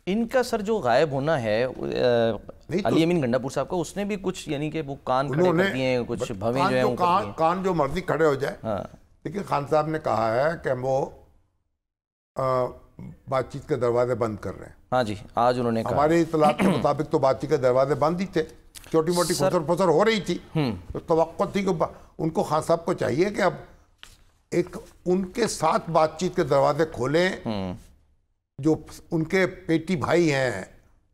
ان کا سر جو غائب ہونا ہے علی امین گنڈا پور صاحب کا، اس نے بھی کچھ یعنی کہ وہ کان کھڑے کر دیے ہیں، کچھ بھویں جو ہیں کان جو مرضی کھڑے ہو جائے، لیکن خان صاحب نے کہا ہے کہ وہ بات چیت کے دروازے بند کر رہے ہیں. ہاں جی، آج انہوں نے کہا. ہماری اطلاعات کے مطابق تو بات چیت کے دروازے بند ہی تھے، چھوٹی موٹی خسر پسر ہو رہی تھی، تو توقع تھی کہ ان کو خان صاحب کو چاہیے کہ اب ایک ان کے ساتھ بات چیت کے دروازے کھولیں، جو ان کے پیٹی بھائی ہیں،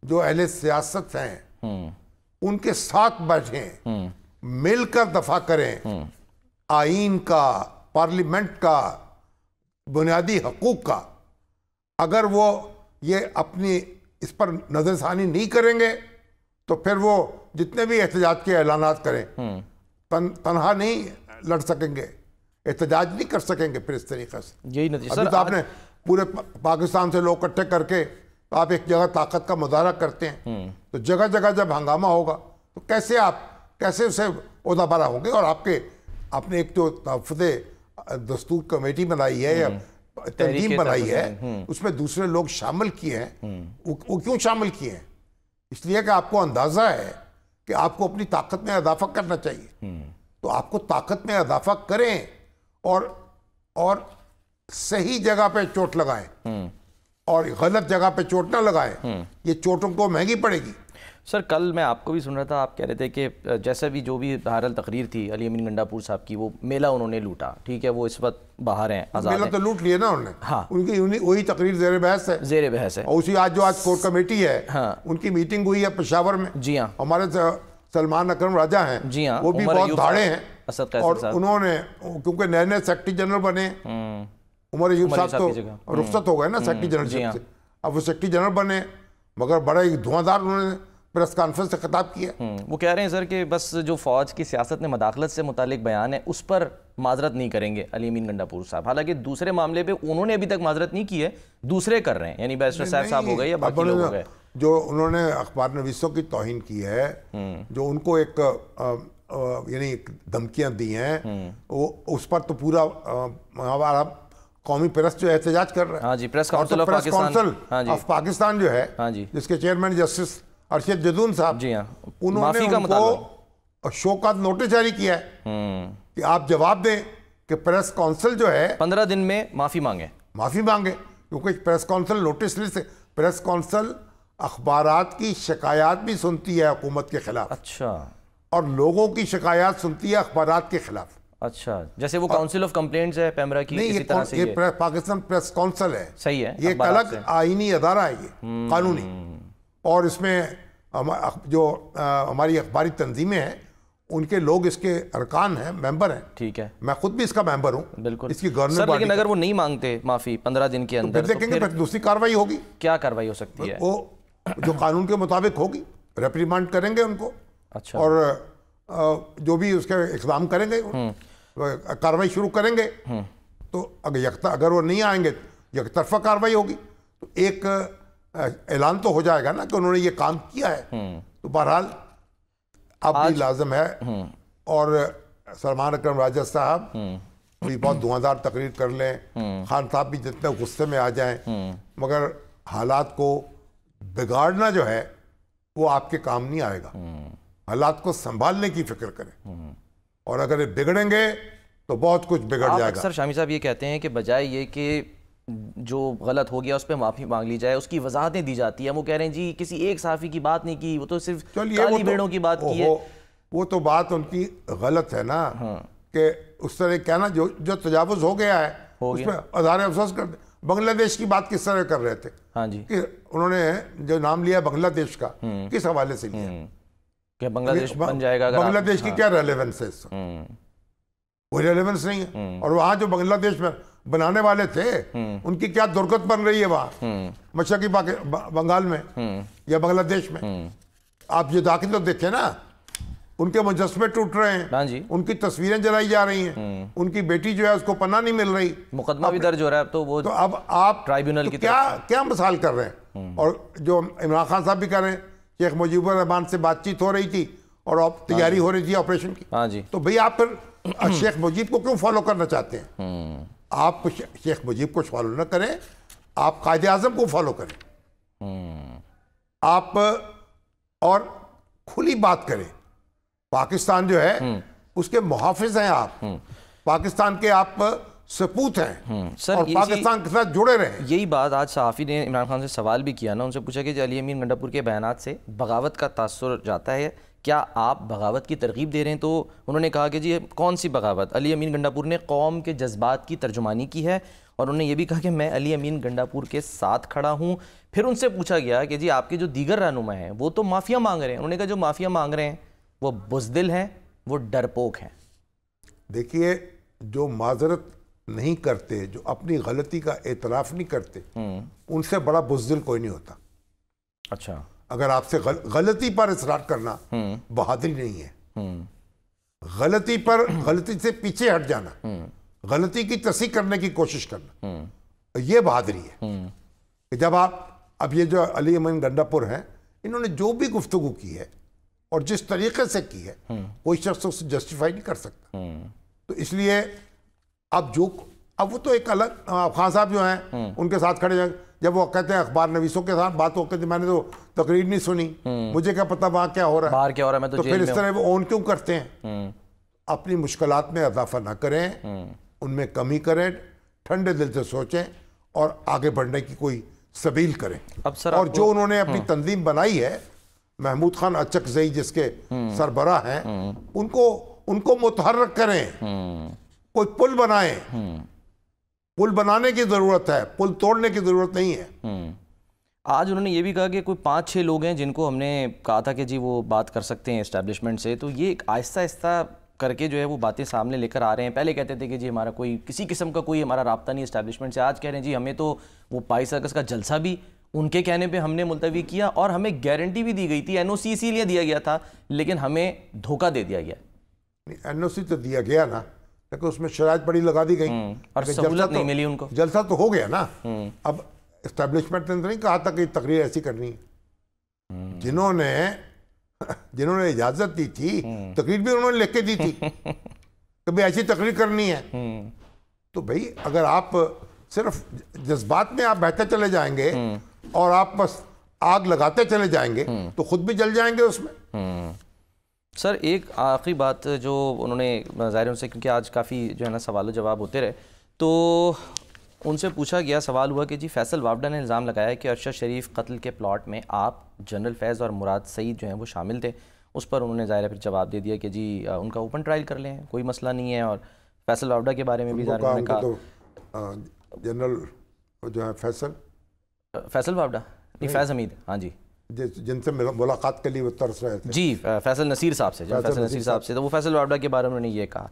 جو اہل سیاست ہیں، ان کے ساتھ بیٹھیں، مل کر دفاع کریں آئین کا، پارلیمنٹ کا، بنیادی حقوق کا. اگر وہ یہ اپنی اس پر نظر ثانی نہیں کریں گے تو پھر وہ جتنے بھی احتجاج کے اعلانات کریں تنہا نہیں لڑ سکیں گے، احتجاج نہیں کر سکیں گے پھر اس طریقے سے. یہی نتیجہ ابھی تو آپ نے پورے پاکستان سے لوگ اکٹھے کر کے آپ ایک جگہ طاقت کا مظاہرہ کرتے ہیں، تو جگہ جگہ جب ہنگامہ ہوگا تو کیسے اسے عہدہ برا ہوں گے. اور آپ نے ایک جو تحفظ دستور کمیٹی بنائی ہے یا تنظیم بنائی ہے، اس میں دوسرے لوگ شامل کیے ہیں. وہ کیوں شامل کیے ہیں؟ اس لیے کہ آپ کو اندازہ ہے کہ آپ کو اپنی طاقت میں اضافہ کرنا چاہیے، تو آپ کو طاقت میں اضافہ کریں اور صحیح جگہ پہ چوٹ لگائیں اور غلط جگہ پہ چوٹ نہ لگائیں. یہ چوٹوں کو مہنگی پڑے گی. سر کل میں آپ کو بھی سن رہا تھا، آپ کہہ رہے تھے کہ جیسے بھی جو بھی بہرحال تقریر تھی علی امین گنڈا پور صاحب کی، وہ میلہ انہوں نے لوٹا، ٹھیک ہے، وہ اس وقت باہر ہیں، آزاد ہیں. میلہ تو لوٹ لیے نا انہوں نے. ہاں، ان کی وہی تقریر زیر بحث ہے. اور اسی آج کور کمیٹی ہے، ان کی میٹنگ ہوئی ہے پشاور میں. جی ہاں، ہمارے سلمان اکرم راجہ ہیں، جی ہاں، وہ بھی بہت دھاڑے ہیں، اور انہوں نے کیونکہ نئے نئے سیکرٹری جنرل بنے، عمر ایوب صاحب تو رخصت ہو گئے نا سیکرٹری جنرل سے، اب وہ سیکرٹری جنرل بنے، مگر بڑا ایک دھواں دار انہوں نے پریس کانفرنس سے خطاب کیا. وہ کہہ رہے ہیں سر کہ بس جو فوج کی سیاست میں مداخلت سے متعلق بیان ہے اس پر معذرت نہیں کریں گے علی امین گنڈا پور صاحب. حالانکہ دوسرے معاملے پہ انہوں نے ابھی تک معذرت نہیں کی ہے، دوسرے کر رہے ہیں، یعنی بیرسٹر صاحب ہو گئے یا باقی لوگ ہو گئے. جو انہوں نے اخبار نویسوں کی توہین کی ہے، جو ان کو ایک یعنی دھمکیاں دی ہیں، وہ اس پر تو پورا ہمارا قومی پریس جو احتجاج کر رہا ہے. ہاں جی، پریس کونسل آف پاکستان جو ہے، جس کے چیئرمین جسٹس ارشد جدون صاحب، جی ہاں، انہوں نے ان کو شوکات نوٹس جاری کیا ہے کہ آپ جواب دیں کہ پریس کونسل جو ہے 15 دن میں معافی مانگے، کیونکہ پریس کونسل نوٹس لسٹ سے، پریس کونسل اخبارات کی شکایات بھی سنتی ہے حکومت کے خلاف. اچھا. اور لوگوں کی شکایات سنتی ہے اخبارات کے خلاف. اچھا، جیسے وہ کاؤنسل آف کمپلینٹس ہے پیمرا کی، اسی طرح سے یہ پاکستان پریس کونسل ہے. صحیح ہے، یہ ایک الگ آئینی ادارہ ہے، یہ قانونی. اور اس میں جو ہماری اخباری تنظیمیں ہیں ان کے لوگ اس کے ارکان ہیں، ممبر ہیں. ٹھیک ہے، میں خود بھی اس کا ممبر ہوں. بالکل. اس کی گورنمنٹ سر لیکن اگر وہ نہیں مانگتے معافی 15 دن کے اندر، تو دیکھیں گے پھر دوسری کارروائی ہوگی. کیا کارروائی ہو سکتی ہے؟ وہ جو قانون کے مطابق ہوگی، ریپریمانڈ کریں گے ان کو. اچھا. اور جو بھی اس کے اقدام کریں گے، کارروائی شروع کریں گے. تو اگر وہ نہیں آئیں گے یک طرفہ کارروائی ہوگی. تو ایک اعلان تو ہو جائے گا نا کہ انہوں نے یہ کام کیا ہے. تو بہرحال اب بھی لازم ہے. اور سلمان اکرم راجہ صاحب بھی بہت دھواں تقریر کر لیں، خان صاحب بھی جتنے غصے میں آ جائیں، مگر حالات کو بگاڑنا جو ہے وہ آپ کے کام نہیں آئے گا. حالات کو سنبھالنے کی فکر کریں، اور اگر بگڑیں گے تو بہت کچھ بگڑ جائے گا. اکثر شامی صاحب یہ کہتے ہیں کہ بجائے یہ کہ جو غلط ہو گیا اس پہ معافی مانگ لی جائے، اس کی وضاحتیں دی جاتی ہیں. وہ کہہ رہے ہیں جی کسی ایک صحافی کی بات نہیں کی، وہ تو صرف کالی بھیڑوں کی بات کی ہے. وہ تو بات ان کی غلط ہے نا، کہ اس طرح کہنا جو تجاوز ہو گیا ہے اس پہ اظہار افسوس کر دیں. بنگلہ دیش کی بات کس طرح کر رہے تھے؟ ہاں جی، کہ انہوں نے جو نام لیا بنگلہ دیش کا، کس حوالے سے لیا کہ بنگلہ دیش بن جائے گا؟ بنگلہ دیش کی کیا ریلیونس ہے اس سے؟ کوئی ریلیونس نہیں ہے. اور وہاں جو بنگلہ دیش میں بنانے والے تھے ان کی کیا درگت بن رہی ہے وہاں مشرقی بنگال میں یا بنگلہ دیش میں. آپ یہ داخل تو دیکھیں نا، ان کے مجسمے ٹوٹ رہے ہیں، ان کی تصویریں جلائی جا رہی ہیں، ان کی بیٹی جو ہے اس کو پناہ نہیں مل رہی، مقدمہ بھی درج ہو رہا ہے. تو اب آپ ٹرائیبیونل کی کیا مثال کر رہے ہیں؟ اور جو عمران خان صاحب بھی کر رہے ہیں، شیخ مجیب الرحمان سے بات چیت ہو رہی تھی اور تیاری ہو رہی تھی آپریشن کی. تو بھئی آپ پھر شیخ مجیب کو کیوں فالو کرنا چاہتے ہیں؟ آپ شیخ مجیب کو فالو نہ کریں، آپ قائد اعظم کو فالو کریں. آپ اور کھلی بات کریں. پاکستان جو ہے اس کے محافظ ہیں آپ, پاکستان کے آپ سپوت ہیں, اور پاکستان کے ساتھ جڑے رہیں. یہی بات آج صحافی نے عمران خان سے سوال بھی کیا نا, ان سے پوچھا کہ علی امین گنڈاپور کے بیانات سے بغاوت کا تاثر جاتا ہے, کیا آپ بغاوت کی ترغیب دے رہے ہیں؟ تو انہوں نے کہا کہ جی کون سی بغاوت؟ علی امین گنڈاپور نے قوم کے جذبات کی ترجمانی کی ہے, اور انہوں نے یہ بھی کہا کہ میں علی امین گنڈاپور کے ساتھ کھڑا ہوں. پھر ان سے پوچھا گیا کہ جی آپ کے جو دیگر رہنما ہیں وہ تو معافیا مانگ رہے ہیں. انہوں نے کہا جو معافیا مانگ رہے ہیں وہ بزدل ہیں, وہ ڈرپوک ہیں. دیکھیے, جو معذرت نہیں کرتے, جو اپنی غلطی کا اعتراف نہیں کرتے, ان سے بڑا بزدل کوئی نہیں ہوتا. اچھا, اگر آپ سے غلطی پر اصرار کرنا بہادری نہیں ہے. غلطی پر, غلطی سے پیچھے ہٹ جانا, غلطی کی تصحیح کرنے کی کوشش کرنا, یہ بہادری ہے. کہ جب آپ, اب یہ جو علی امین گنڈاپور ہیں, انہوں نے جو بھی گفتگو کی ہے اور جس طریقے سے کی ہے, کوئی شخص اسے جسٹیفائی نہیں کر سکتا. تو اس لیے اب وہ تو ایک الگ, خان صاحب جو ہیں ان کے ساتھ کھڑے ہیں, جب وہ کہتے ہیں اخبار نویسوں کے ساتھ بات ہو کے میں نے تو تقریر نہیں سنی, مجھے کیا پتا وہاں کیا ہو رہا ہے, باہر کیا ہو رہا ہے, میں تو پھر اس طرح وہ اون کیوں کرتے ہیں؟ اپنی مشکلات میں اضافہ نہ کریں, ان میں کمی کریں, ٹھنڈے دل سے سوچیں اور آگے بڑھنے کی کوئی سبیل کریں. اور جو انہوں نے اپنی تنظیم بنائی ہے, محمود خان اچکزئی جس کے سربراہ ہیں, ان کو متحرک کریں, کوئی پل بنائیں. پل بنانے کی ضرورت ہے, پل توڑنے کی ضرورت نہیں ہے. آج انہوں نے یہ بھی کہا کہ کوئی 5-6 لوگ ہیں جن کو ہم نے کہا تھا کہ جی وہ بات کر سکتے ہیں اسٹیبلشمنٹ سے, تو یہ آہستہ آہستہ کر کے جو ہے وہ باتیں سامنے لے کر آ رہے ہیں. پہلے کہتے تھے کہ جی ہمارا کوئی کسی قسم کا کوئی ہمارا رابطہ نہیں اسٹیبلشمنٹ سے, آج کہہ رہے ہیں جی ہمیں تو وہ پائی سرکس کا جلسہ بھی ان کے کہنے پہ ہم نے ملتوی کیا, اور ہمیں گارنٹی بھی دی گئی تھی, این او سی اسی لیے دیا گیا تھا, لیکن ہمیں دھوکہ دے دیا گیا. این او سی تو دیا گیا نا, لیکن اس میں شرائط بڑی لگا دی گئی اور سہولت نہیں ملی ان کو. جلسہ تو ہو گیا نا. اب اسٹیبلشمنٹ نے نہیں کہا تھا کہ تقریر ایسی کرنی ہے. جنہوں نے اجازت دی تھی, تقریر بھی انہوں نے لکھ کے دی تھی کہ بھئی ایسی تقریر کرنی ہے. تو بھئی اگر آپ صرف جذبات میں آپ بہتے چلے جائیں گے اور آپ بس آگ لگاتے چلے جائیں گے تو خود بھی جل جائیں گے اس میں. سر ایک آخری بات جو انہوں نے ظاہر ان سے, کیونکہ آج کافی جو ہے نا سوال و جواب ہوتے رہے, تو ان سے پوچھا گیا, سوال ہوا کہ جی فیصل وابڈا نے الزام لگایا کہ ارشد شریف قتل کے پلاٹ میں آپ, جنرل فیض اور مراد سعید جو ہیں وہ شامل تھے. اس پر انہوں نے ظاہر پھر جواب دے دیا کہ جی ان کا اوپن ٹرائل کر لیں, کوئی مسئلہ نہیں ہے. اور فیصل وابڈا کے بارے میں بھی ظاہر انہوں نے کہا, جنرل جو ہے فیصل وابڈا نہیں, فیض حمید, ہاں جی, جن سے ملاقات کے لیے وہ ترس رہے تھے, جی فیصل نصیر صاحب سے, تو وہ فیصل وابڈا کے بارے میں انہوں نے یہ کہا